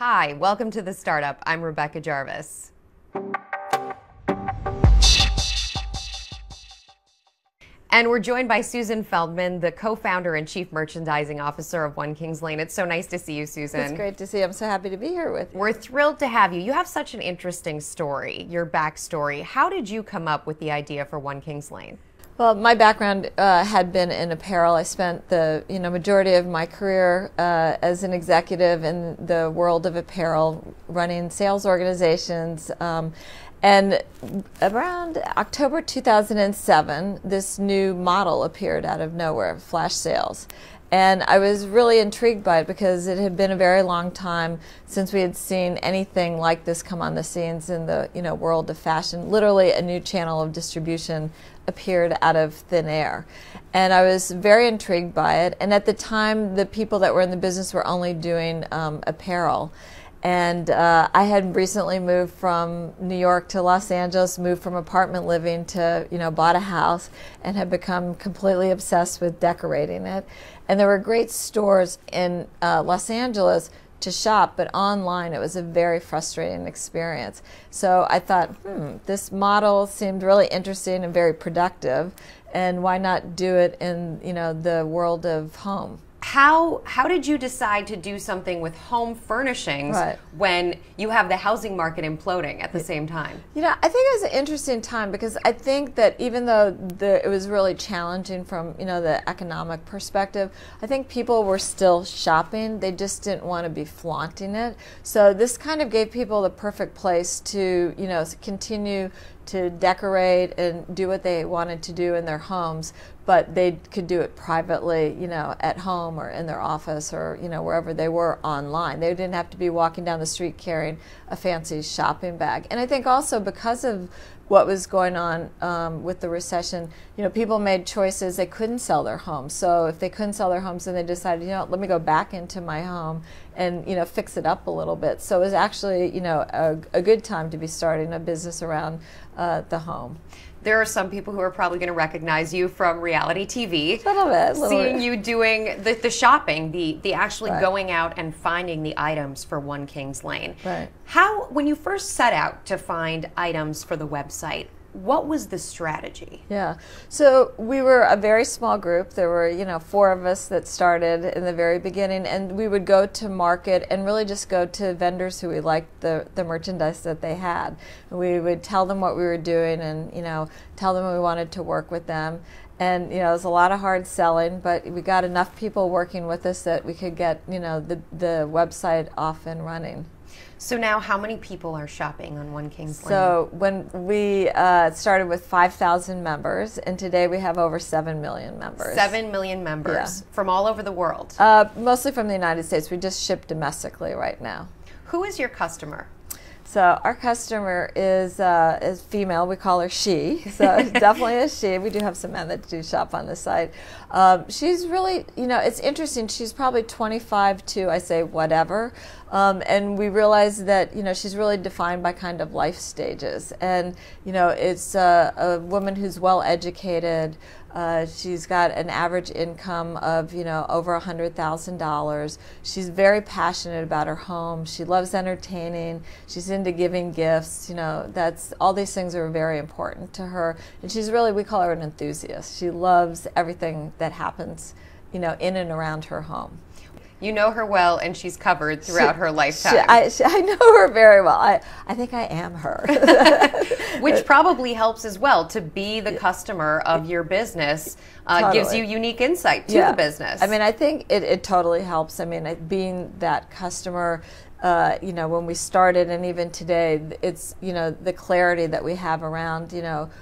Hi, welcome to The Startup. I'm Rebecca Jarvis. And we're joined by Susan Feldman, the co-founder and chief merchandising officer of One Kings Lane. It's so nice to see you, Susan. It's great to see you. I'm so happy to be here with you. We're thrilled to have you. You have such an interesting story, your backstory. How did you come up with the idea for One Kings Lane? Well, my background had been in apparel. I spent the majority of my career as an executive in the world of apparel, running sales organizations. And around October 2007, this new model appeared out of nowhere, flash sales. And I was really intrigued by it because it had been a very long time since we had seen anything like this come on the scenes in the world of fashion. Literally a new channel of distribution appeared out of thin air. And I was very intrigued by it. And at the time, the people that were in the business were only doing apparel. And I had recently moved from New York to Los Angeles, moved from apartment living to, bought a house, and had become completely obsessed with decorating it. And there were great stores in Los Angeles to shop, but online it was a very frustrating experience. So I thought, this model seemed really interesting and very productive, and why not do it in the world of home? How did you decide to do something with home furnishings when you have the housing market imploding at the same time? I think it was an interesting time because I think that even though it was really challenging from the economic perspective, I think people were still shopping. They just didn't want to be flaunting it. So this kind of gave people the perfect place to continue to decorate and do what they wanted to do in their homes, but they could do it privately, at home or in their office or, wherever they were online. They didn't have to be walking down the street carrying a fancy shopping bag. And I think also because of what was going on with the recession, people made choices. They couldn't sell their homes. So if they couldn't sell their homes, then they decided, let me go back into my home and, fix it up a little bit. So it was actually, a good time to be starting a business around the home. There are some people who are probably going to recognize you from reality TV. A little bit. Seeing you doing the shopping, the actually going out and finding the items for One Kings Lane. Right. When you first set out to find items for the website, what was the strategy? Yeah, so we were a very small group. There were, 4 of us that started in the very beginning, and we would go to market and really just go to vendors who we liked the merchandise that they had. And we would tell them what we were doing and, tell them we wanted to work with them. And, it was a lot of hard selling, but we got enough people working with us that we could get, the website off and running. So now how many people are shopping on One Kings Lane? So when we started with 5,000 members, and today we have over 7 million members. 7 million members from all over the world? Mostly from the United States. We just ship domestically right now. Who is your customer? So our customer is female. We call her she. So definitely a she. We do have some men that do shop on the site. She's really, it's interesting. She's probably 25 to, I say, whatever. And we realize that, she's really defined by kind of life stages. And, it's a woman who's well educated. She's got an average income of, over $100,000. She's very passionate about her home. She loves entertaining. She's into giving gifts. That's all these things are very important to her. And she's really, we call her an enthusiast. She loves everything that happens, in and around her home. You know her well, and she's covered throughout her lifetime. I know her very well. I think I am her. Which probably helps as well. To be the customer of your business gives you unique insight to the business. I mean, I think it totally helps. I mean, being that customer, when we started and even today, it's, the clarity that we have around,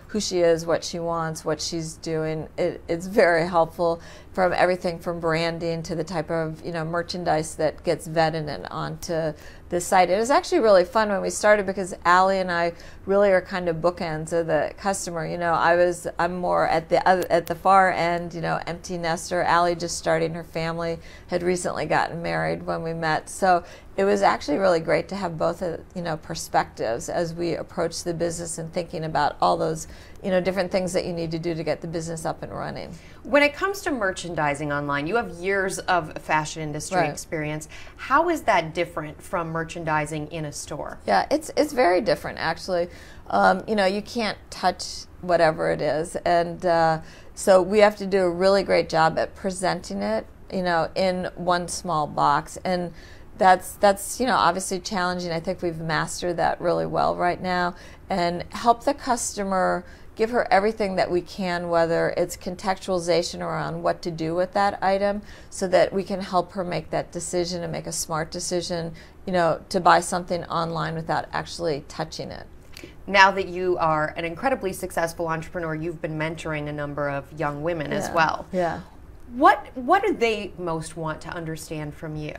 who she is, what she wants, what she's doing. It's very helpful from everything from branding to the type of, merchandise that gets vetted and onto the site. It was actually really fun when we started because Allie and I really are kind of bookends of the customer. I'm more at the far end, empty nester. Allie just starting her family, had recently gotten married when we met. So it was actually really great to have both perspectives as we approach the business and thinking about all those different things that you need to do to get the business up and running. When it comes to merchandising online, you have years of fashion industry experience. How is that different from merchandising in a store? Yeah, it's very different actually. You can't touch whatever it is, and so we have to do a really great job at presenting it, in one small box, and that's obviously challenging. I think we've mastered that really well right now, and help the customer, give her everything that we can, whether it's contextualization around what to do with that item, so that we can help her make that decision and make a smart decision, to buy something online without actually touching it. Now that you are an incredibly successful entrepreneur, you've been mentoring a number of young women as well. Yeah. What do they most want to understand from you?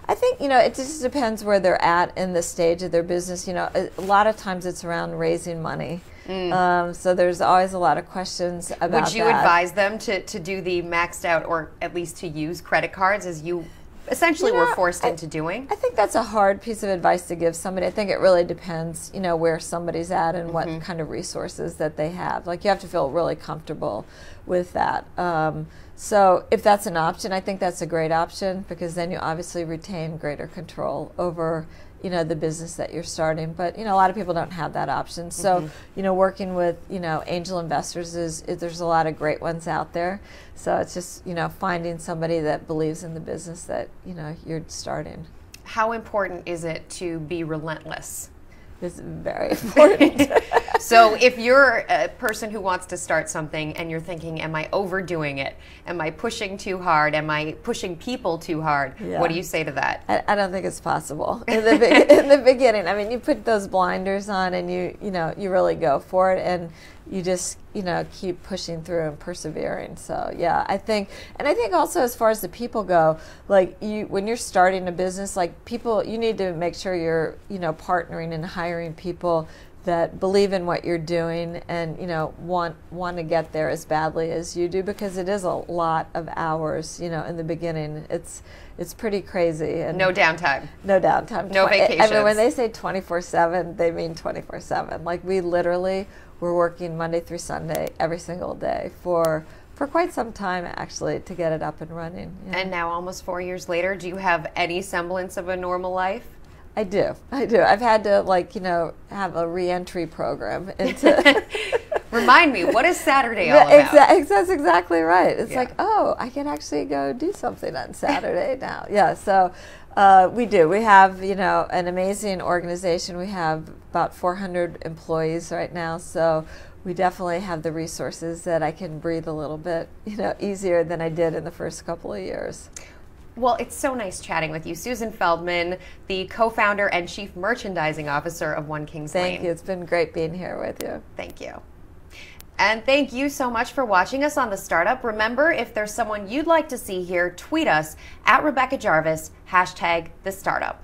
I think, it just depends where they're at in the stage of their business. A lot of times it's around raising money. So there's always a lot of questions about that. Would you advise them to do the maxed out, or at least to use credit cards, as you essentially were forced into doing? I think that's a hard piece of advice to give somebody. I think it really depends, where somebody's at and what kind of resources that they have. Like, you have to feel really comfortable with that. So if that's an option, I think that's a great option, because then you obviously retain greater control over the business that you're starting. But a lot of people don't have that option. So working with angel investors there's a lot of great ones out there. So it's just finding somebody that believes in the business that you're starting. How important is it to be relentless? It's very important. So if you're a person who wants to start something and you're thinking, am I overdoing it? Am I pushing too hard? Am I pushing people too hard? What do you say to that? I don't think it's possible in the beginning. I mean, you put those blinders on and you really go for it, and you just keep pushing through and persevering. So yeah, I think also, as far as the people go, like, when you're starting a business, like, people, you need to make sure you're partnering and hiring people that believe in what you're doing and want to get there as badly as you do, because it is a lot of hours. In the beginning, it's pretty crazy, and no downtime. No downtime. No vacations. I mean, when they say 24/7, they mean 24/7. Like, we literally were working Monday through Sunday every single day for quite some time, actually, to get it up and running. And now, almost 4 years later, do you have any semblance of a normal life? I do. I've had to, have a re-entry program into... Remind me, what is Saturday all about? That's exactly right. It's like, oh, I can actually go do something on Saturday now. Yeah, so we do. We have, an amazing organization. We have about 400 employees right now, so we definitely have the resources that I can breathe a little bit, easier than I did in the first couple of years. Well, it's so nice chatting with you. Susan Feldman, the co-founder and chief merchandising officer of One Kings Lane. Thank you. It's been great being here with you. Thank you. And thank you so much for watching us on The Startup. Remember, if there's someone you'd like to see here, tweet us at Rebecca Jarvis, #TheStartup.